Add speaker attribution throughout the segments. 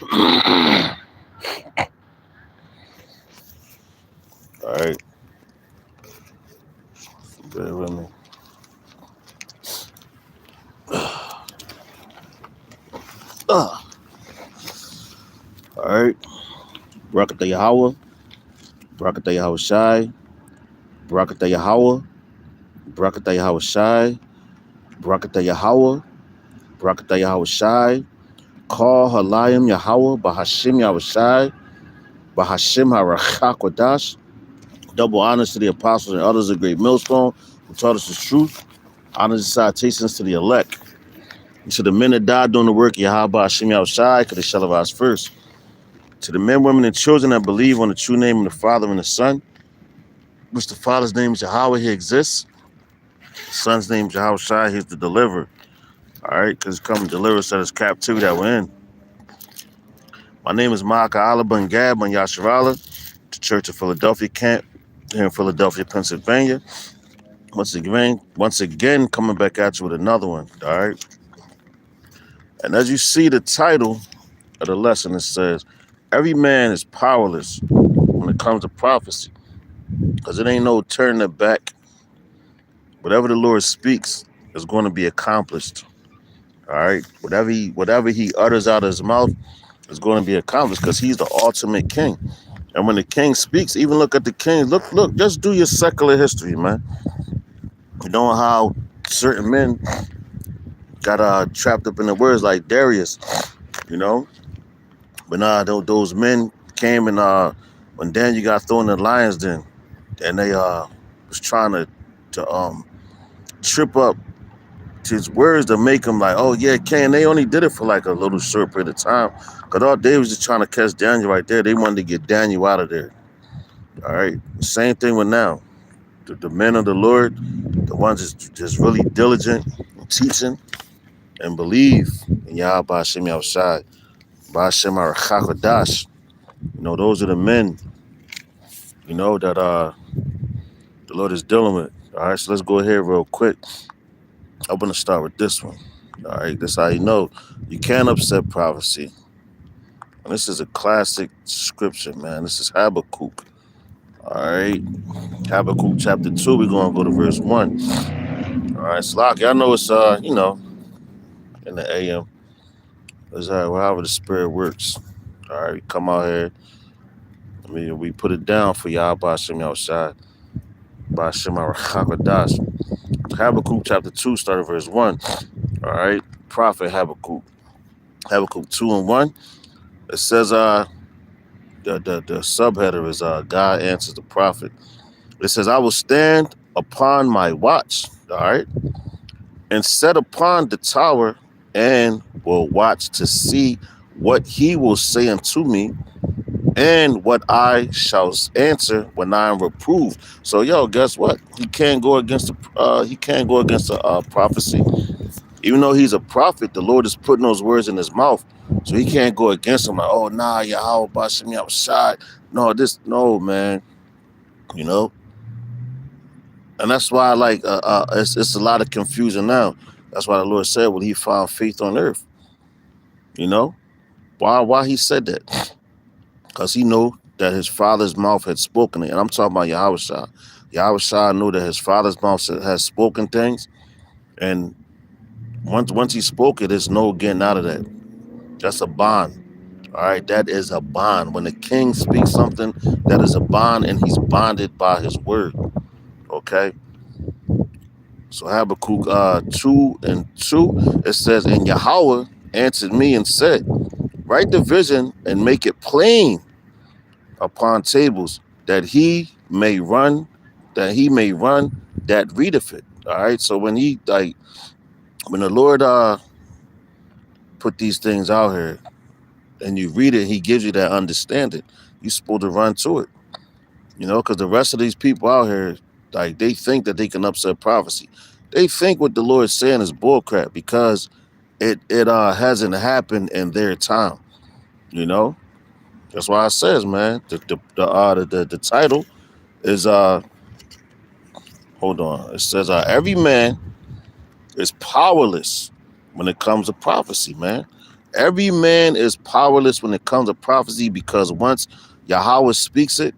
Speaker 1: All right, bear with me. Uh, all right, Barakatah Yahweh, Barakatah Yahweh Shai, Barakatah Yahweh, Barakatah Yahweh Shai, Barakatah Yahweh, Barakatah Yahweh Shai, Call Halayim Yahweh, Bahashim Yahweh Shai, Bahashim HaRachakodash. Double honors to the apostles and others of great millstone who taught us the truth. Honors and salutations to the elect. And to the men that died doing the work, Yahweh Hashem Yahweh Shai, because they shall have us first. To the men, women, and children that believe on the true name of the Father and the Son, which the Father's name is Yahweh, he exists. The Son's name is Yahweh Shai, he's the deliverer. All right, because come and deliver us out of this captivity that we're in. My name is Ma'aka Alaba Gab on Yasharala, the Church of Philadelphia camp here in Philadelphia, Pennsylvania. Once again, coming back at you with another one. All right. And as you see the title of the lesson, it says, every man is powerless when it comes to prophecy. Because it ain't no turning it back. Whatever the Lord speaks is going to be accomplished. All right. Whatever he utters out of his mouth is going to be accomplished because he's the ultimate king. And when the king speaks, even look at the king. Look, just do your secular history, man. You know how certain men got trapped up in the words like Darius, you know? But those men came and when Daniel got thrown in the lion's den, and they was trying to trip up his words to make him like, oh yeah, King. They only did it for like a little short period of time, cause all they was just trying to catch Daniel right there. They wanted to get Daniel out of there. All right, same thing with now. The men of the Lord, the ones just really diligent in teaching and believe in Yahweh Hashem Yahushai, Ba'ashem HaRachakodash. You know, those are the men, you know, that the Lord is dealing with. All right, so let's go ahead real quick. I'm going to start with this one. All right, that's how you know you can't upset prophecy. And this is a classic scripture, man. This is Habakkuk. All right, Habakkuk chapter 2, we're going to go to verse 1. All right, Slock, y'all know it's, in the AM. It's however the spirit works. All right, we come out here. I mean, we put it down for y'all by Shem outside. By Shem Hakodash. Habakkuk chapter 2, starting verse 1. All right, prophet Habakkuk. Habakkuk 2 and 1. It says, the subheader is God answers the prophet. It says, I will stand upon my watch, all right, and set upon the tower and will watch to see what he will say unto me and what I shall answer when I am reproved. So, yo, guess what? He can't go against the prophecy. Even though he's a prophet, the Lord is putting those words in his mouth. So he can't go against him like, oh, nah, Yahweh, Bashem, Yahweh, no, man, you know? And that's why, like, it's a lot of confusion now. That's why the Lord said, well, he found faith on earth, you know? Why he said that? Because he knew that his father's mouth had spoken it. And I'm talking about Yahweh Shah. Yahweh Shah knew that his father's mouth has spoken things. And once he spoke it, there's no getting out of that. That's a bond. All right, that is a bond. When the king speaks something, that is a bond, and he's bonded by his word. Okay. So Habakkuk 2 and 2, it says, and Yahweh answered me and said, write the vision and make it plain upon tables, that he may run that readeth it. All right. So when the Lord put these things out here and you read it, he gives you that understanding. You're supposed to run to it. You know, because the rest of these people out here, like, they think that they can upset prophecy. They think what the Lord is saying is bullcrap because it hasn't happened in their time. You know, that's why it says, man, the title is hold on. It says every man is powerless when it comes to prophecy, man. Every man is powerless when it comes to prophecy because once Yahweh speaks it,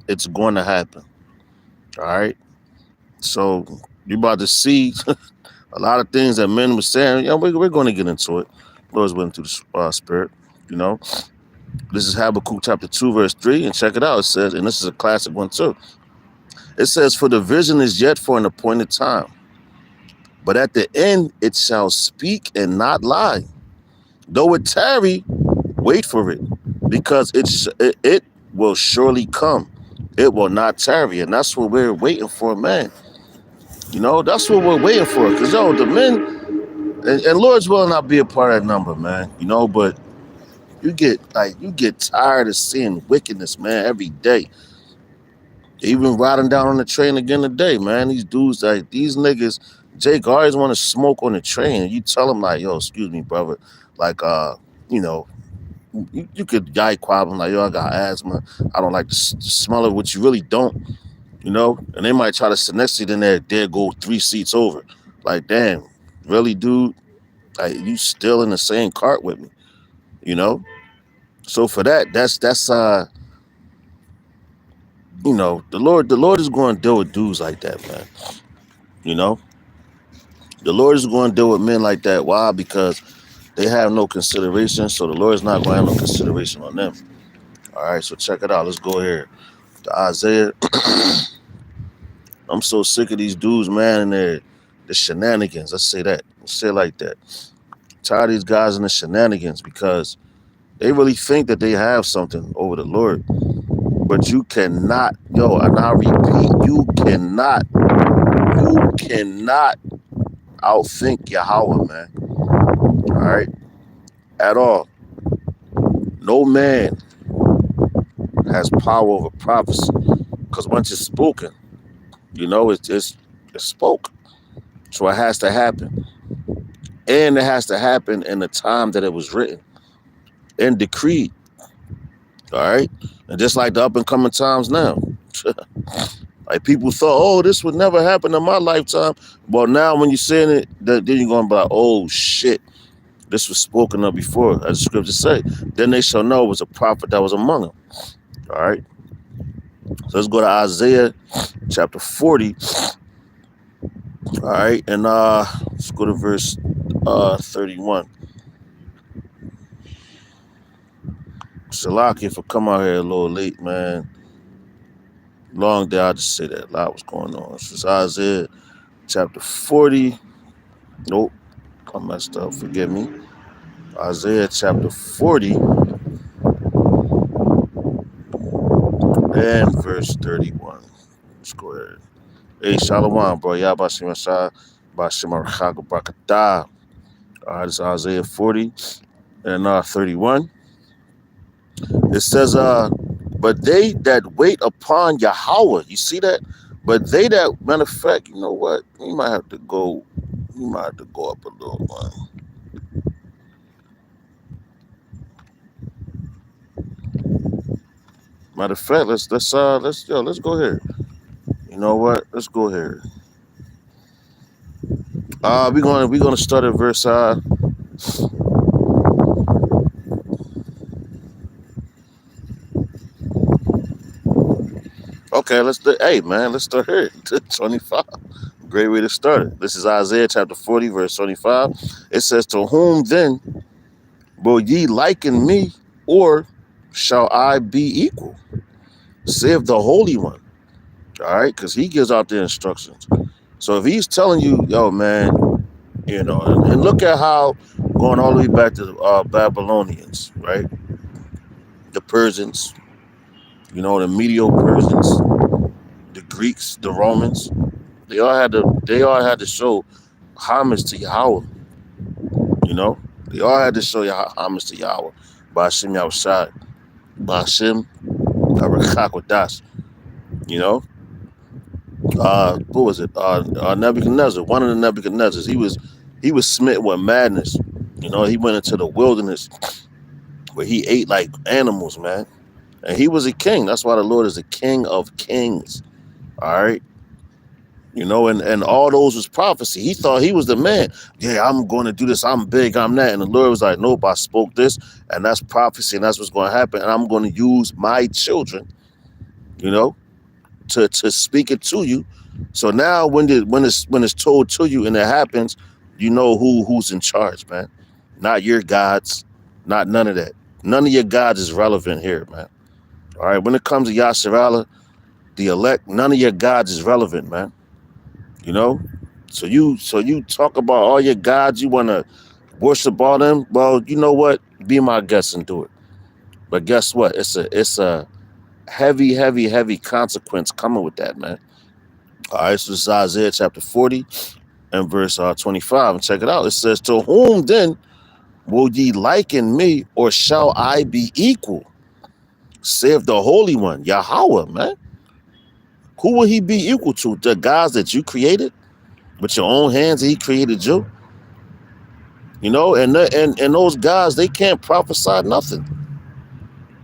Speaker 1: it's going to happen. All right. So you're about to see a lot of things that men were saying. Yeah, we're going to get into it. Lord's willing through the Spirit. You know, this is Habakkuk chapter 2, verse 3. And check it out. It says, and this is a classic one too. It says, for the vision is yet for an appointed time, but at the end it shall speak and not lie. Though it tarry, wait for it, because it will surely come. It will not tarry. And that's what we're waiting for, man. You know, that's what we're waiting for. Because, yo, the men, and Lord's will not be a part of that number, man. You know, but you get tired of seeing wickedness, man, every day. Even riding down on the train again today, man. These dudes, like, these niggas, Jake always want to smoke on the train. And you tell them, like, yo, excuse me, brother. Like, you know, you could yike them like, yo, I got asthma. I don't like the smell of what you really don't, you know? And they might try to sit next to you, then there go 3 seats over. Like, damn, really, dude? Like, you still in the same cart with me, you know? So for that, that's you know, the Lord is going to deal with dudes like that, man. You know? The Lord is going to deal with men like that. Why? Because they have no consideration, so the Lord is not going to have no consideration on them. All right, so check it out. Let's go here. To Isaiah. I'm so sick of these dudes, man, and the shenanigans. Let's say that. Let's say it like that. Tired of these guys and the shenanigans because they really think that they have something over the Lord. But you cannot, yo, and I repeat, you cannot outthink Yahweh, man. All right? At all. No man has power over prophecy. Because once it's spoken, you know, it's spoke. So it has to happen. And it has to happen in the time that it was written and decreed. All right. And just like the up and coming times now. Like people thought, oh, this would never happen in my lifetime. Well, now when you're saying it, then you're going to be like, oh, shit. This was spoken of before, as the scriptures say. Then they shall know it was a prophet that was among them. All right. So let's go to Isaiah chapter 40. All right. And let's go to verse 31. Shalaki, if I come out here a little late, man. Long day, I'll just say that. A lot was going on. This is Isaiah chapter 40. Nope, I messed up. Forgive me. Isaiah chapter 40 and verse 31. Let's go ahead. Hey, Shalom, bro. Yabashim Ashah, Bashim Archag Brakatah. All right, it's Isaiah 40 and 31. It says, but they that wait upon Yahweh, you see that? But they that, matter of fact, you know what? You might have to go up a little one. Matter of fact, let's go here. You know what? Let's go here. We're gonna start at verse okay, let's start here. 25. Great way to start it. This is Isaiah chapter 40, verse 25. It says, to whom then will ye liken me, or shall I be equal? Saith the Holy One. All right, because he gives out the instructions. So if he's telling you, yo, man, you know, and look at how going all the way back to the Babylonians, right? The Persians, you know, the Medio Persians, the Greeks, the Romans, they all had to show homage to Yahweh. You know, they all had to show homage to Yahweh. Bashim Yahushai, Bashim Harakakwadas. You know, what was it? Nebuchadnezzar, one of the Nebuchadnezzars. He was smitten with madness. You know, he went into the wilderness where he ate like animals, man. And he was a king. That's why the Lord is the King of Kings. All right. and all those was prophecy. He thought he was the man. Yeah, I'm going to do this. I'm big. I'm that. And the Lord was like, nope, I spoke this, and that's prophecy, and that's what's going to happen. And I'm going to use my children, you know, to speak it to you. So now when it's told to you and it happens, you know who's in charge, man. Not your gods, not none of that. None of your gods is relevant here, man. All right. When it comes to Yasharala, the elect, none of your gods is relevant, man. You know? So you talk about all your gods, you wanna worship all them. Well, you know what? Be my guest and do it. But guess what? It's a heavy, heavy, heavy consequence coming with that, man. All right, so this is Isaiah chapter 40 and verse 25. And check it out. It says, to whom then will ye liken me, or shall I be equal? Saith the Holy One, Yahweh, man. Who will he be equal to? The gods that you created with your own hands, he created you. And those guys, they can't prophesy nothing.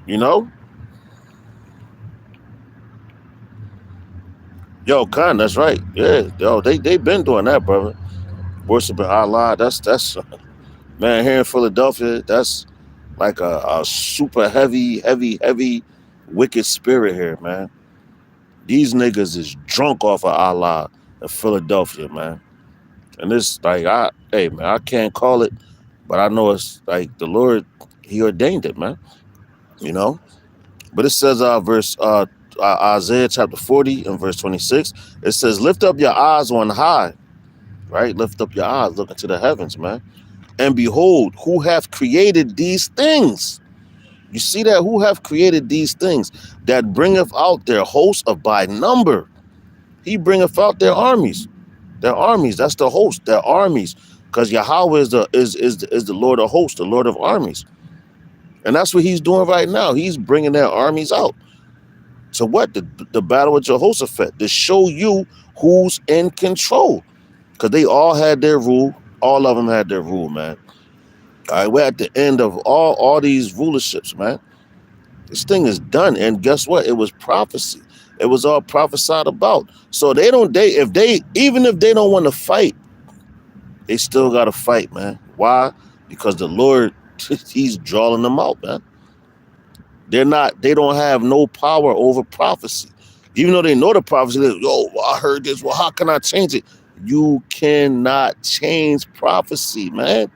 Speaker 1: You know, yo, Khan, that's right. Yeah, yo, they been doing that, brother. Worshiping Allah, that's man here in Philadelphia. That's like a super heavy, heavy, heavy, wicked spirit here, man. These niggas is drunk off of Allah in Philadelphia, man. And it's like, hey, man, I can't call it, but I know it's like the Lord, he ordained it, man. You know. But it says, Isaiah chapter 40 and verse 26, it says, lift up your eyes on high, right? Lift up your eyes, look into the heavens, man. And behold, who have created these things? You see that? Who have created these things that bringeth out their hosts of by number? He bringeth out their armies. Their armies, that's the host, their armies. Because Yahweh is the Lord of hosts, the Lord of armies. And that's what he's doing right now. He's bringing their armies out. So what? The battle with Jehoshaphat, to show you who's in control. Because they all had their rule. All of them had their rule, man. All right, we're at the end of all these rulerships, man. This thing is done. And guess what? It was prophecy. It was all prophesied about. So even if they don't want to fight, they still got to fight, man. Why? Because the Lord, he's drawing them out, man. They don't have no power over prophecy. Even though they know the prophecy, I heard this. Well, how can I change it? You cannot change prophecy, man.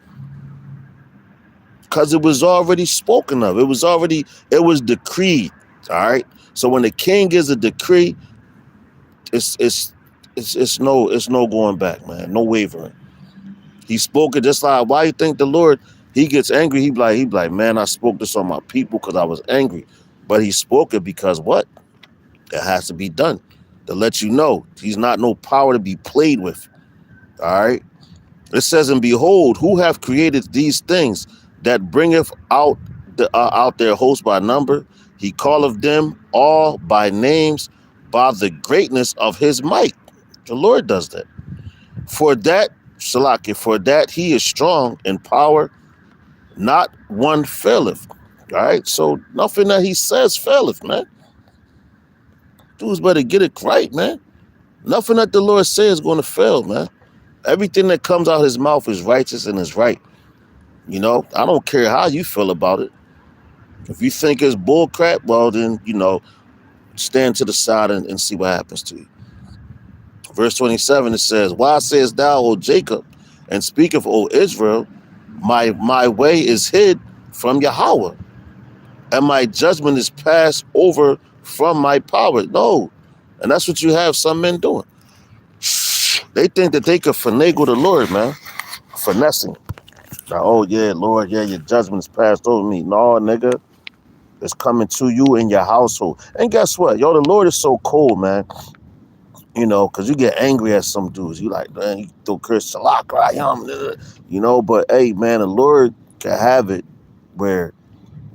Speaker 1: Because it was already spoken of. It was decreed. All right. So when the king gives a decree, it's no going back, man. No wavering. He spoke it just like, why you think the Lord, he gets angry? He be like, man, I spoke this on my people because I was angry. But he spoke it because what? It has to be done. To let you know, he's not no power to be played with. All right. It says, and behold, who have created these things that bringeth out their host by number? He calleth them all by names, by the greatness of his might. The Lord does that. For that, Salaki, for that he is strong in power, not one faileth. All right. So nothing that he says faileth, man. Dudes better get it right, man. Nothing that the Lord says is going to fail, man. Everything that comes out of his mouth is righteous and is right. I don't care how you feel about it. If you think it's bull crap, well then, stand to the side and see what happens to you. Verse 27, it says, why sayest thou, O Jacob, and speaketh, O Israel, my way is hid from Yahweh, and my judgment is passed over from my power. No. And that's what you have some men doing. They think that they could finagle the Lord, man. Finessing. Like, oh yeah, Lord, yeah, your judgment is passed over me. No, nigga. It's coming to you in your household. And guess what? Yo, the Lord is so cold, man. Because you get angry at some dudes. You like, man, you throw curse, but hey, man, the Lord can have it where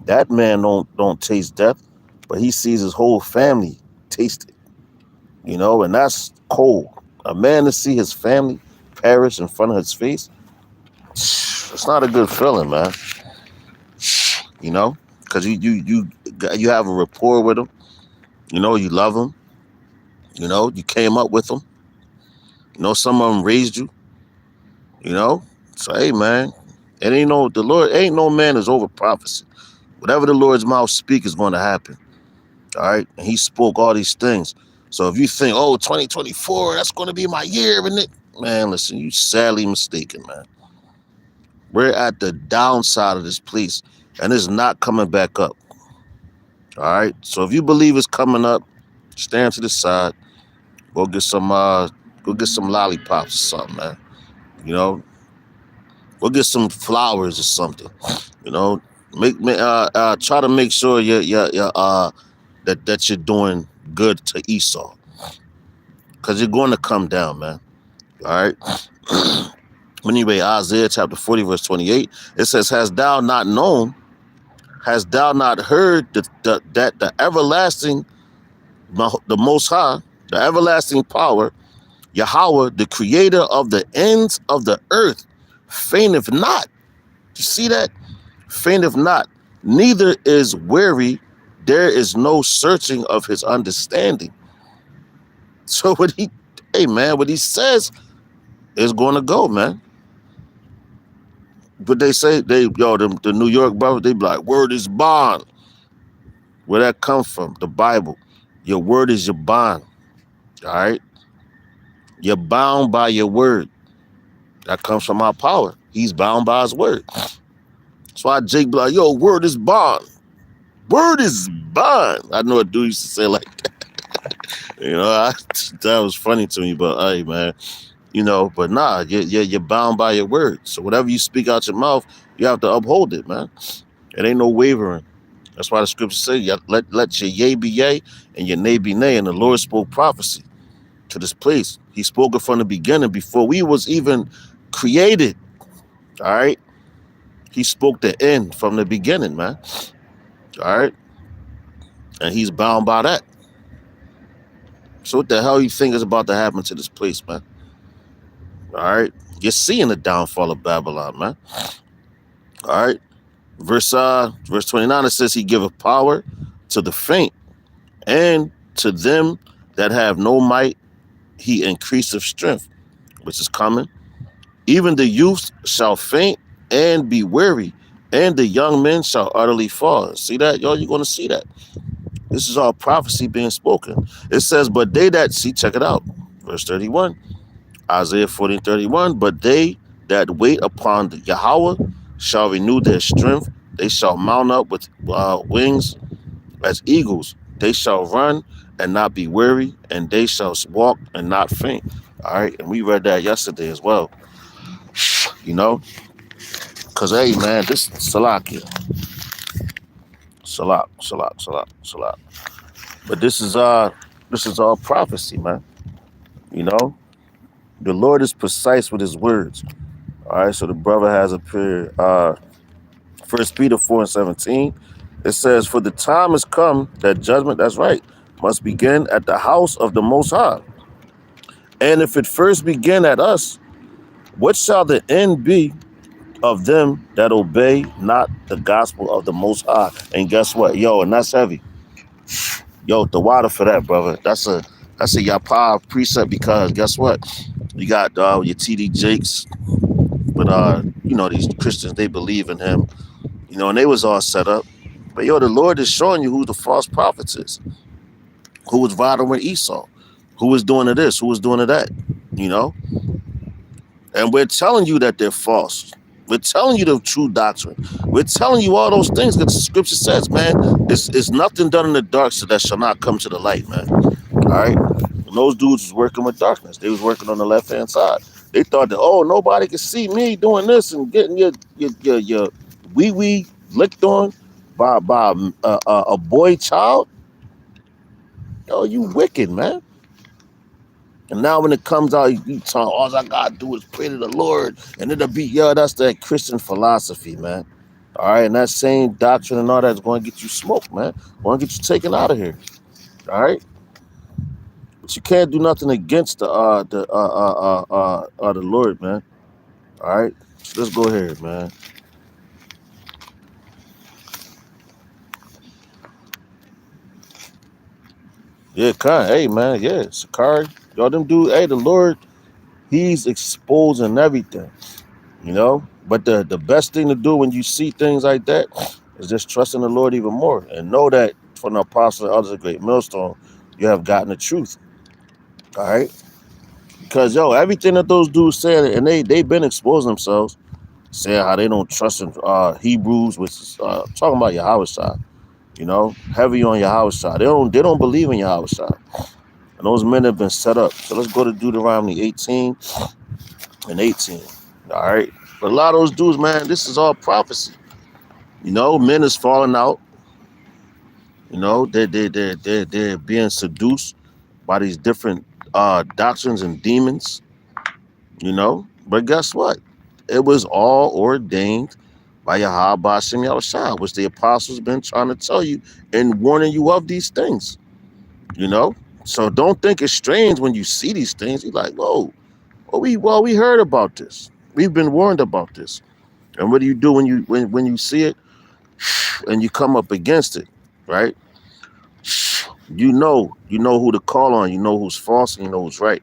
Speaker 1: that man don't taste death, but he sees his whole family taste it. And that's cold. A man to see his family perish in front of his face, it's not a good feeling, man. Because you have a rapport with him. You love him. You came up with him. You know, some of them raised you, you know? So, hey, man, it ain't no, the Lord, ain't no man is over prophecy. Whatever the Lord's mouth speak is going to happen. All right? And he spoke all these things. So if you think, oh, 2024, that's going to be my year, and it, man, listen, you sadly mistaken, man. We're at the downside of this place, and it's not coming back up. All right? So if you believe it's coming up, stand to the side, go get some lollipops or something, man. You know, go get some flowers or something. You know, try to make sure that you're doing good to Esau, because you're going to come down, man. All right. Anyway, Isaiah chapter 40 verse 28, it says, hast thou not heard that the everlasting, the Most High, the everlasting power, Yahweh, the creator of the ends of the earth, fainteth not. You see that? Fainteth not, neither is weary. There is no searching of his understanding. So what he says is going to go, man. But they say, the New York brothers, they be like, word is bond. Where that come from? The Bible. Your word is your bond. All right? You're bound by your word. That comes from our power. He's bound by his word. That's why Jake be like, yo, word is bond. Word is bond. I know a dude used to say like that. That was funny to me, but hey, man. But nah, you're bound by your word. So whatever you speak out your mouth, you have to uphold it, man. It ain't no wavering. That's why the scripture says, let your yea be yea and your nay be nay. And the Lord spoke prophecy to this place. He spoke it from the beginning before we was even created. All right. He spoke the end from the beginning, man. All right. And he's bound by that. So what the hell you think is about to happen to this place, man? All right. You're seeing the downfall of Babylon, man. All right. Verse 29, it says he giveth power to the faint, and to them that have no might he increaseth strength, which is coming. Even the youth shall faint and be weary, and the young men shall utterly fall. See that? Y'all, you're going to see that. This is all prophecy being spoken. It says, but they that, see, check it out. Verse 31, Isaiah 40:31, but they that wait upon the Yahweh shall renew their strength. They shall mount up with wings as eagles. They shall run and not be weary, and they shall walk and not faint. All right, and we read that yesterday as well. Because, hey, man, this is Salakia. Salak. But this is all prophecy, man. You know, the Lord is precise with his words. All right, so the brother has appeared. 1 Peter 4:17. It says, for the time has come that judgment, that's right, must begin at the house of the Most High. And if it first begin at us, what shall the end be of them that obey not the gospel of the Most High? And guess what? Yo, and that's heavy. Yo, the water for that, brother. That's a Yapa precept, because guess what? You got your TD Jakes, but these Christians, they believe in him, and they was all set up. But yo, the Lord is showing you who the false prophets is, who was riding with Esau, who was doing this, who was doing that, you know? And we're telling you that they're false. We're telling you the true doctrine. We're telling you all those things that the scripture says, man. It's nothing done in the dark so that shall not come to the light, man. All right? And those dudes was working with darkness. They was working on the left-hand side. They thought that, oh, nobody can see me doing this and getting your wee-wee licked on by a boy child. Oh, you wicked, man. And now when it comes out, you tell all I gotta do is pray to the Lord, and it'll be, that's that Christian philosophy, man. All right, and that same doctrine and all that's going to get you smoked, man. Going to get you taken out of here. All right, but you can't do nothing against the Lord, man. All right, so let's go ahead, man. Yeah, hey, man, yeah, Sakari, y'all them dude, hey, the Lord He's exposing everything, you know. But the best thing to do when you see things like that is just trust in the Lord even more and know that from the apostle and others of great millstone, you have gotten the truth. All right. Because yo, everything that those dudes said, and they've been exposing themselves, saying how they don't trust in Hebrews, which is talking about Yahweh side, you know, heavy on Yahweh side. They don't believe in Yahweh side. And those men have been set up. So let's go to Deuteronomy 18 and 18. All right. But a lot of those dudes, man, this is all prophecy. You know, men is falling out. You know, they're being seduced by these different doctrines and demons, you know. But guess what? It was all ordained by Yahweh Bashim Yahushua, which the apostles been trying to tell you and warning you of these things, you know. So don't think it's strange when you see these things. You're like, whoa, we heard about this. We've been warned about this. And what do you do when you see it and you come up against it, right? You know who to call on. You know who's false and you know who's right.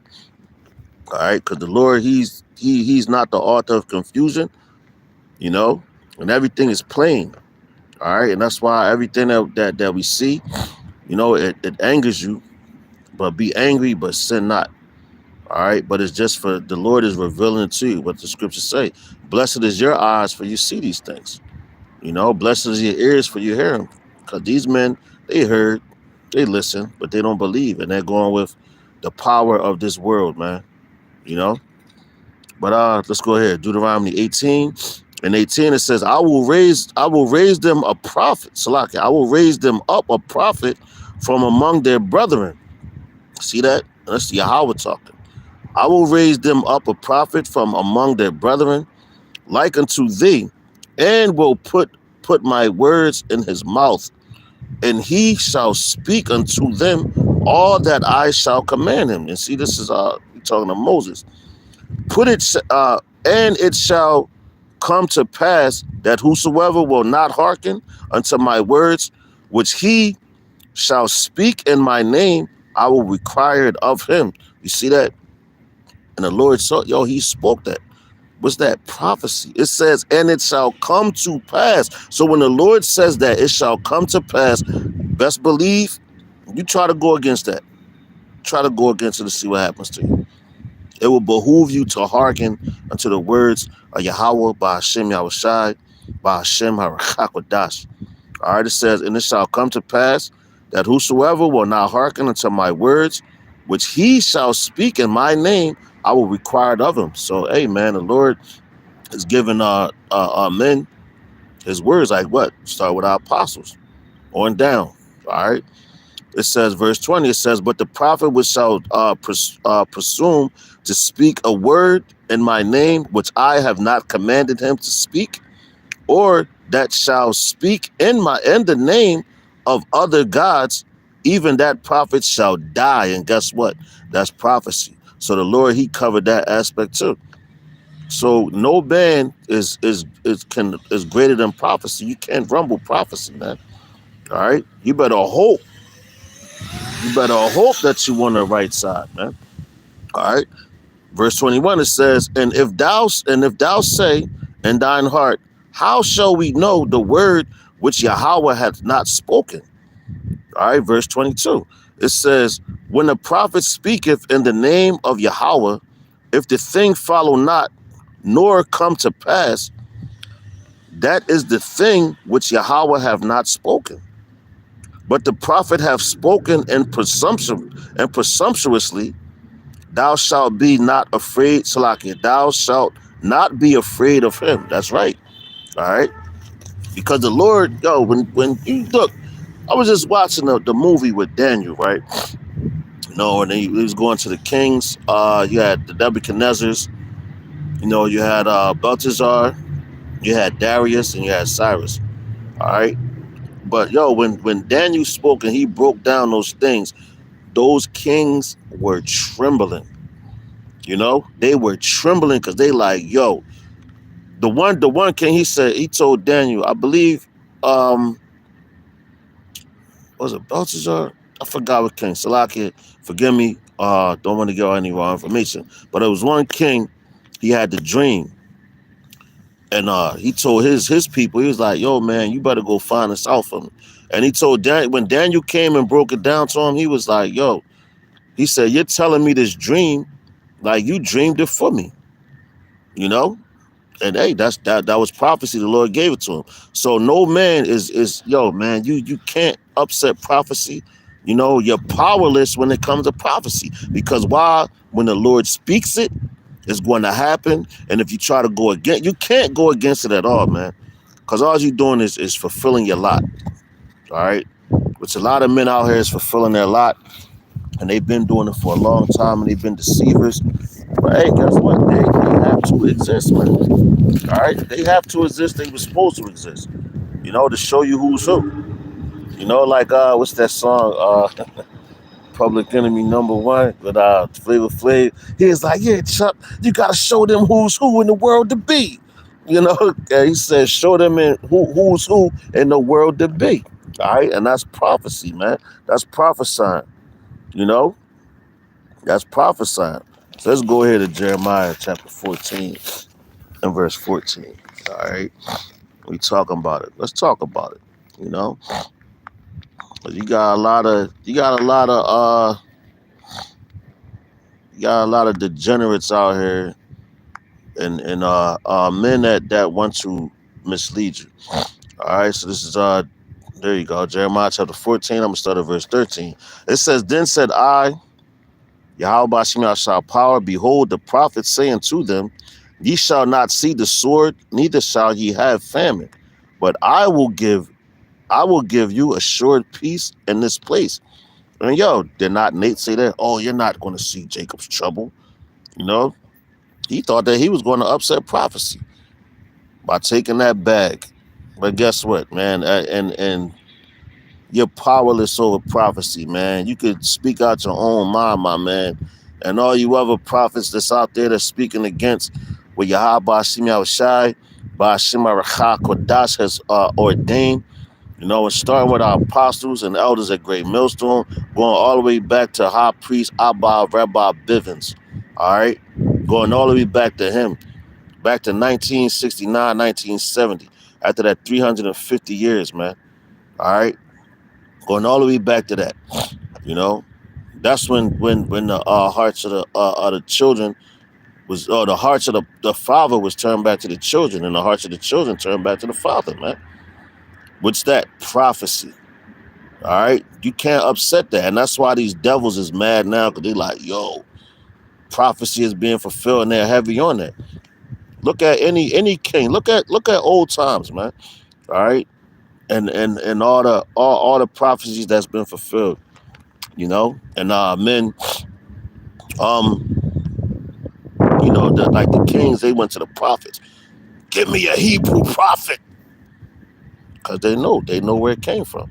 Speaker 1: All right, because the Lord, he's not the author of confusion, you know, and everything is plain. All right, and that's why everything that we see, you know, it angers you, but be angry, but sin not. All right, but it's just for the Lord is revealing it to you what the scriptures say. Blessed is your eyes for you see these things. You know, blessed is your ears for you hear them. Because these men, they heard, they listen, but they don't believe, and they're going with the power of this world, man. You know. But let's go ahead. Deuteronomy 18 and 18 it says, I will raise them a prophet. Salaki, I will raise them up a prophet from among their brethren. See that? That's Yahweh talking. I will raise them up a prophet from among their brethren, like unto thee, and will put my words in his mouth, and he shall speak unto them all that I shall command him. And see, this is talking to Moses. And it shall come to pass that whosoever will not hearken unto my words, which he shall speak in my name, I will require it of him. You see that? And the Lord saw, he spoke that. What's that? Prophecy. It says, and it shall come to pass. So when the Lord says that it shall come to pass, best believe you try to go against that. Try to go against it to see what happens to you. It will behoove you to hearken unto the words of Yahweh by Hashem Yahushai, by Hashem Harachakwadash. All right, it says, and it shall come to pass that whosoever will not hearken unto my words, which he shall speak in my name, I will require it of him. So, hey, man, the Lord is giving men his words like what? Start with our apostles on down. All right. It says, verse 20, it says, but the prophet which shall presume to speak a word in my name, which I have not commanded him to speak, or that shall speak in the name of other gods, even that prophet shall die. And guess what? That's prophecy. So the Lord, he covered that aspect too. So no man is greater than prophecy. You can't rumble prophecy, man. All right. You better hope that you on the right side, man. All right. Verse 21, it says, and if thou say in thine heart, how shall we know the word which Yahweh hath not spoken? All right. Verse 22, it says, when the prophet speaketh in the name of Yahweh, if the thing follow not, nor come to pass, that is the thing which Yahweh have not spoken. But the prophet have spoken in presumptuously, thou shalt be not afraid, Salakia. Thou shalt not be afraid of him. That's right. All right. Because the Lord, when you look, I was just watching the movie with Daniel, right? You know, and he was going to the kings. You had the Nebuchadnezzars. You know, you had Belteshazzar, you had Darius, and you had Cyrus. All right. But when Daniel spoke and he broke down those things, those kings were trembling. You know, they were trembling because they like, the one king, he told Daniel, I believe, was it Belteshazzar? I forgot what king. Salakia, forgive me. Don't want to give out any wrong information, but it was one king. He had the dream, and he told his people. He was like, "Yo, man, you better go find this out for me." And he told when Daniel came and broke it down to him, he was like, "Yo," he said, "You're telling me this dream like you dreamed it for me, you know?" And hey, that was prophecy. The Lord gave it to him. So no man is yo, man. You can't upset prophecy. You know, you're powerless when it comes to prophecy, because why? When the Lord speaks it, it's going to happen. And if you try to go against, you can't go against it at all, man. Because all you're doing is fulfilling your lot. All right. Which a lot of men out here is fulfilling their lot, and they've been doing it for a long time, and they've been deceivers. But hey, guess what? They have to exist, man. All right, they have to exist. They were supposed to exist, you know, to show you who's who. You know, like what's that song? Public Enemy #1 with Flavor Flav. He's like, yeah, Chuck, you gotta show them who's who in the world to be. You know, he said, show them who's who in the world to be. All right, and that's prophecy, man. That's prophesying. You know, that's prophesying. So let's go ahead to Jeremiah chapter 14 and verse 14. All right. We talking about it. Let's talk about it. You know, you got a lot of degenerates out here, and men that want to mislead you. All right, so this is there you go, Jeremiah chapter 14. I'm gonna start at verse 13. It says, "Then said I, Yahweh Shema shall power. Behold, the prophets saying to them, Ye shall not see the sword, neither shall ye have famine, but I will give you assured peace in this place." And yo, did not Nate say that? Oh, you're not going to see Jacob's trouble. You know, he thought that he was going to upset prophecy by taking that bag. But guess what, man? And you're powerless over prophecy, man. You could speak out your own mind, my man. And all you other prophets that's out there that's speaking against what Yahweh Shema Shai, Ba'ashima Rakha Kodash has ordained. You know, and starting with our apostles and elders at Great Millstone, going all the way back to High Priest Abba Rabbi Bivens. All right? Going all the way back to him, back to 1969, 1970. After that 350 years, man. All right? Going all the way back to that. You know? That's when the hearts of the children was, the hearts of the father was turned back to the children, and the hearts of the children turned back to the father, man. What's that? Prophecy. All right, you can't upset that, and that's why these devils is mad now, because they like, yo, prophecy is being fulfilled, and they're heavy on that. Look at any king. Look at old times, man. All right, and all the prophecies that's been fulfilled, you know, and men, you know, like the kings, they went to the prophets. Give me a Hebrew prophet, because they know where it came from,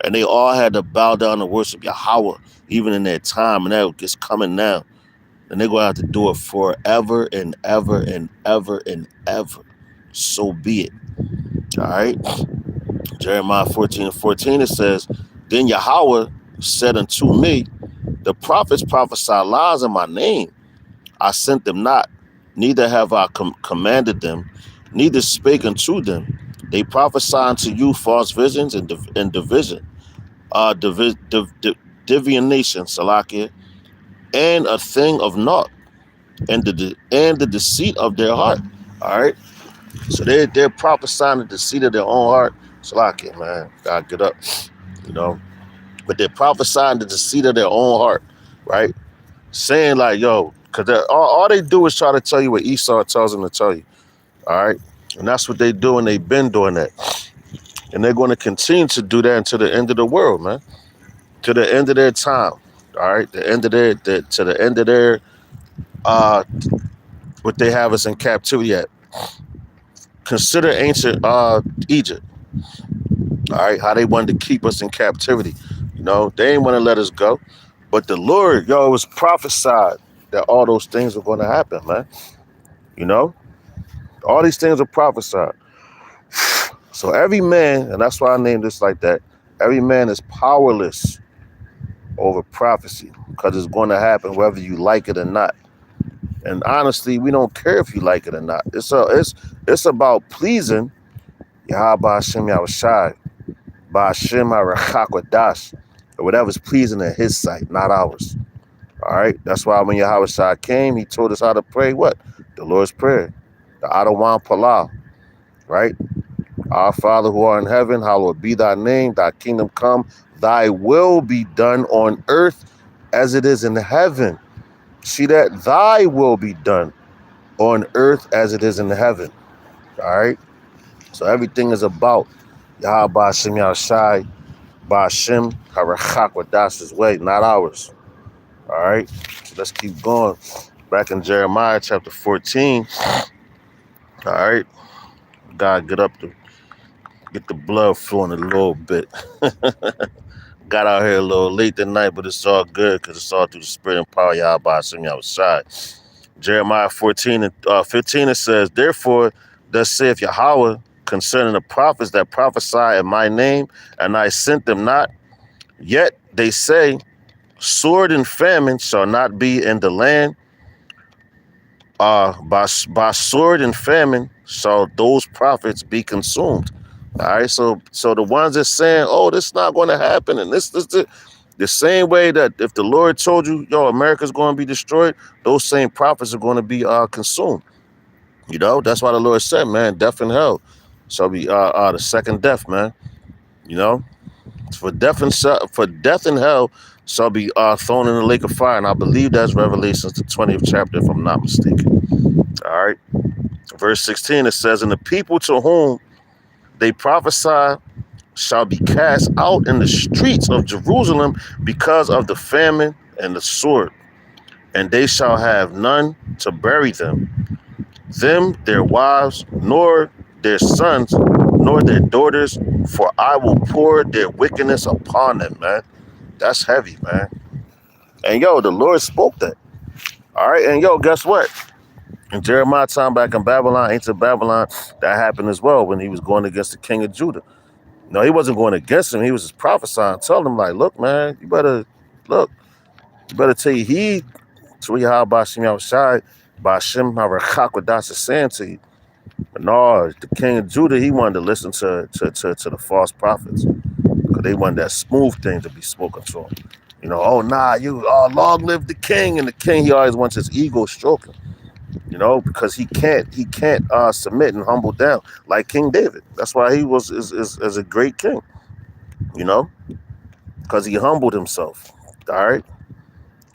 Speaker 1: and they all had to bow down and worship Yahweh, even in their time, and that gets coming now. And they're going to have to do it forever and ever and ever and ever. So be it. All right. Jeremiah 14 and 14, it says, Then Yahweh said unto me, The prophets prophesy lies in my name. I sent them not, neither have I commanded them, neither spake unto them. They prophesy unto you false visions and division, divination, Salakia, and a thing of naught. And the deceit of their heart. All right. So they're prophesying the deceit of their own heart. It's like it, man. Gotta get up. You know. But they're prophesying the deceit of their own heart, right? Saying like, yo, because all they do is try to tell you what Esau tells them to tell you. All right. And that's what they do, and they've been doing that. And they're going to continue to do that until the end of the world, man. To the end of their time. All right. To the end of their what they have us in captivity at. Consider ancient Egypt. All right, how they wanted to keep us in captivity. You know, they ain't want to let us go. But the Lord, yo, it was prophesied that all those things were going to happen, man. You know, all these things are prophesied. So every man, and that's why I named this like that, every man is powerless over prophecy, because it's going to happen whether you like it or not. And honestly, we don't care if you like it or not. It's about pleasing Yahweh Hashem Yahushai, Ba'ashem HaRachak or whatever's pleasing in his sight, not ours. All right? That's why when Yahweh came, he told us how to pray what? The Lord's Prayer. The Adawan Palah, right? Our Father who art in heaven, hallowed be thy name, thy kingdom come, thy will be done on earth as it is in heaven. See that? Thy will be done on earth as it is in heaven. All right? So everything is about Yahweh Hashem Yahushai, Ba'ashem HaRachak Wadash's way, not ours. All right? So let's keep going. Back in Jeremiah chapter 14. All right? God get the blood flowing a little bit. Got out here a little late tonight, but it's all good because it's all through the spirit and power of Yahweh Hashem Yahushai. Jeremiah 14 and 15, it says, therefore, thus saith Yahweh concerning the prophets that prophesy in my name, and I sent them not. Yet they say, sword and famine shall not be in the land. By sword and famine shall those prophets be consumed. All right, so the ones that saying, oh, this is not going to happen, and this the same way that if the Lord told you, yo, America's going to be destroyed, those same prophets are going to be consumed. You know, that's why the Lord said, man, death and hell shall be the second death, man. You know, for death and hell shall be thrown in the lake of fire, and I believe that's Revelations the 20th chapter, if I'm not mistaken. All right, verse 16, it says, and the people to whom they prophesy shall be cast out in the streets of Jerusalem because of the famine and the sword, and they shall have none to bury them, their wives, nor their sons, nor their daughters, for I will pour their wickedness upon them, man. That's heavy, man. And yo, the Lord spoke that. All right, and yo, guess what? In Jeremiah time back in Babylon, ancient Babylon, that happened as well when he was going against the king of Judah. No, he wasn't going against him. He was just prophesying, telling him, like, look, man, you better take heed to what Yahweh Hashem Yahushai, Ba'ashem HaRachak Wadashah is saying to you. But no, the king of Judah, he wanted to listen to the false prophets, because they wanted that smooth thing to be spoken to him. You know, oh, nah, long live the king. And the king, he always wants his ego stroking. You know, because he can't submit and humble down like King David. That's why he is a great king. You know, because he humbled himself. All right,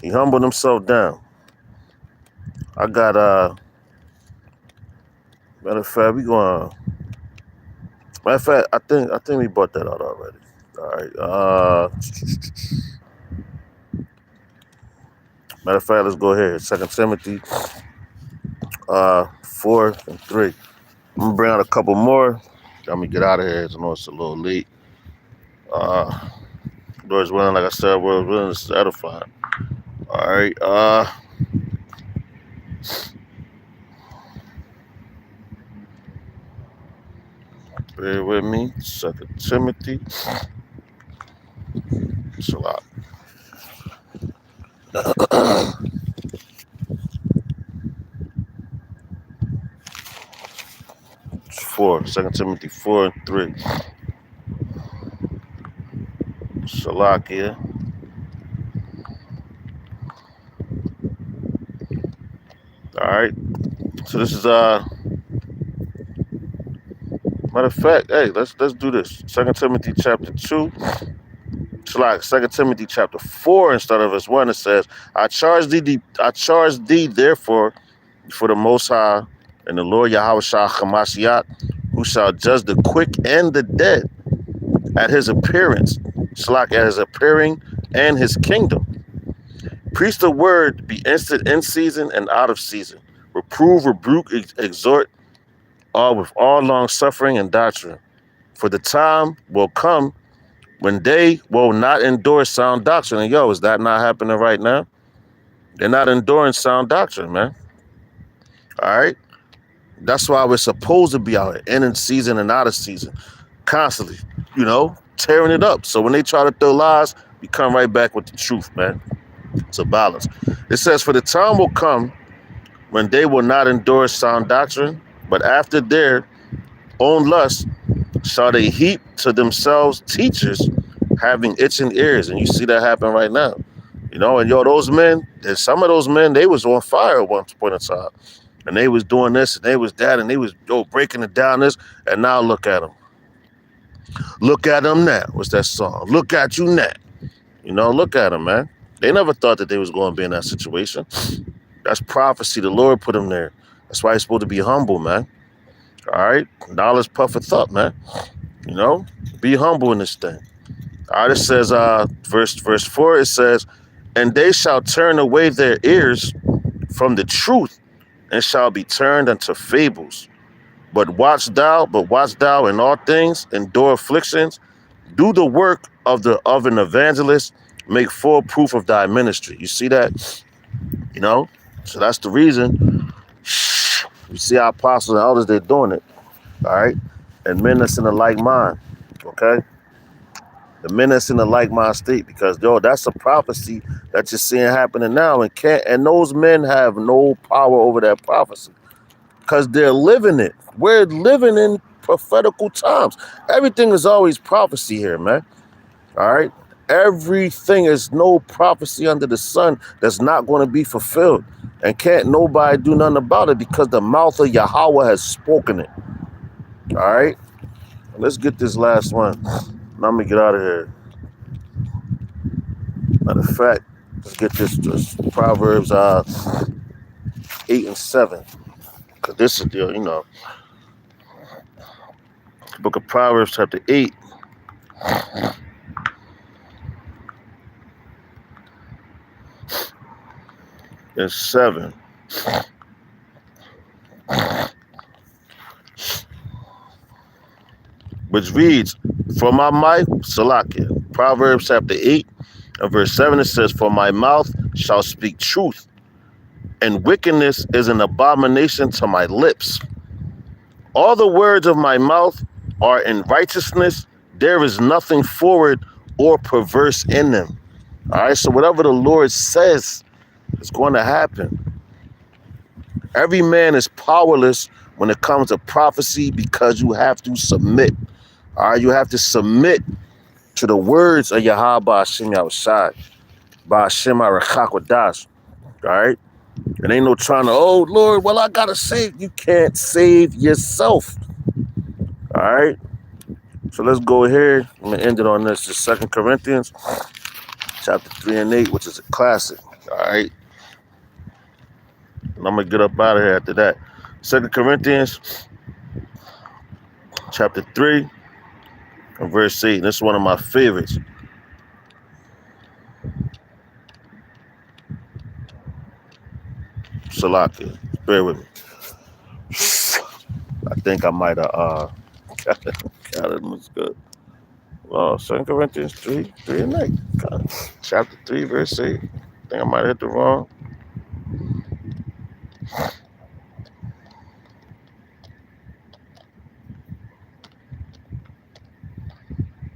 Speaker 1: he humbled himself down. I got matter of fact, I think we brought that out already. All right. Matter of fact, let's go here. 2 Timothy 4 and 3. I'm gonna bring out a couple more. Let me get out of here. I know it's a little late. Lord's willing, like I said, we're willing to edify. All right. Bear with me. 2 Timothy. It's a lot. 2 Timothy 4 and 3. Salakia. All right. So this is matter of fact, hey, let's do this. 2 Timothy chapter 2. It's like 2 Timothy chapter 4 instead of verse 1. It says, I charge thee therefore for the Most High and the Lord Yahushua Hamashiach, who shall judge the quick and the dead at his appearance, at his appearing and his kingdom. Preach the word, be instant in season and out of season. Reprove, rebuke, exhort, all with all long suffering and doctrine. For the time will come when they will not endure sound doctrine. And yo, is that not happening right now? They're not enduring sound doctrine, man. All right? That's why we're supposed to be out here, in season and out of season, constantly, you know, tearing it up. So when they try to throw lies, We come right back with the truth, man. It's a balance. It says, for the time will come when they will not endure sound doctrine, but after their own lust shall they heap to themselves teachers having itching ears. And you see that happen right now. You know, and yo, those men, there's some of those men, they was on fire at one point in time. And they was doing this and they was that and they was breaking it down this. And now look at them. Look at them now. What's that song? Look at you now. You know, look at them, man. They never thought that they was going to be in that situation. That's prophecy. The Lord put them there. That's why you're supposed to be humble, man. All right? Knowledge puffeth up, man. You know? Be humble in this thing. All right, it says, verse 4, it says, and they shall turn away their ears from the truth and shall be turned unto fables. But watch thou in all things, endure afflictions, do the work of an evangelist, make full proof of thy ministry. You see that? You know? So that's the reason. You see our apostles and elders, they're doing it. All right? And men that's in a like mind. Okay? The men that's in a like mind state, because yo, that's a prophecy that you're seeing happening now, and those men have no power over that prophecy because they're living it. We're living in prophetical times. Everything is always prophecy here, man. All right, everything is no prophecy under the sun that's not going to be fulfilled, and can't nobody do nothing about it because the mouth of Yahweh has spoken it. All right, let's get this last one. I'm gonna get out of here. Matter of fact, let's get this Proverbs 8 and 7. Because this is the, you know, book of Proverbs chapter 8. And 7. Which reads, for my mouth, Salakia. Proverbs chapter 8 and verse 7, it says, for my mouth shall speak truth, and wickedness is an abomination to my lips. All the words of my mouth are in righteousness. There is nothing forward or perverse in them. All right, so whatever the Lord says is going to happen. Every man is powerless when it comes to prophecy because you have to submit. All right, you have to submit to the words of Yahweh Hashem Yahushai, Ba'ashem Arachakwadas. All right, it ain't no trying to, oh Lord, well I gotta save. You can't save yourself. All right, so let's go here. I'm gonna end it on this. Just 2 Corinthians, chapter 3 and 8, which is a classic. All right, and I'm gonna get up out of here after that. 2 Corinthians, chapter 3. And verse 8, this is one of my favorites. Salakia, bear with me. I think I might have got it. Looks good. Well, 2 Corinthians 3 and 8. God. Chapter 3, verse 8. I think I might have hit the wrong.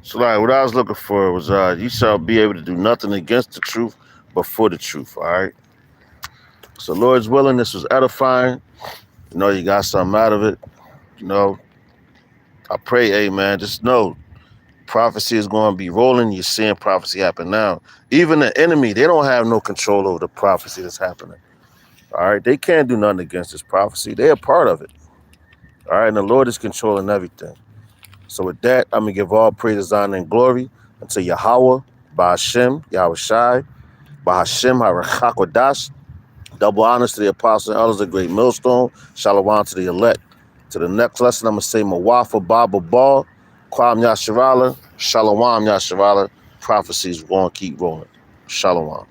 Speaker 1: So like what I was looking for was you shall be able to do nothing against the truth, but for the truth. All right. So Lord's willing, this was edifying. You know, you got something out of it. You know, I pray, amen. Just know prophecy is going to be rolling. You're seeing prophecy happen now. Even the enemy, they don't have no control over the prophecy that's happening. All right. They can't do nothing against this prophecy. They're a part of it. All right. And the Lord is controlling everything. So with that, I'm going to give all praise, honor, and glory unto Yahweh, Ba'ashem, Yahushai, Ba'ashem, Harachakwadas. Double honors to the apostles and elders of Great Millstone. Shalom to the elect. To the next lesson, I'm going to say Mawafa, Baba Ball, Kwam Yasharala, Shalom Yasharala. Prophecies going to keep rolling. Shalom.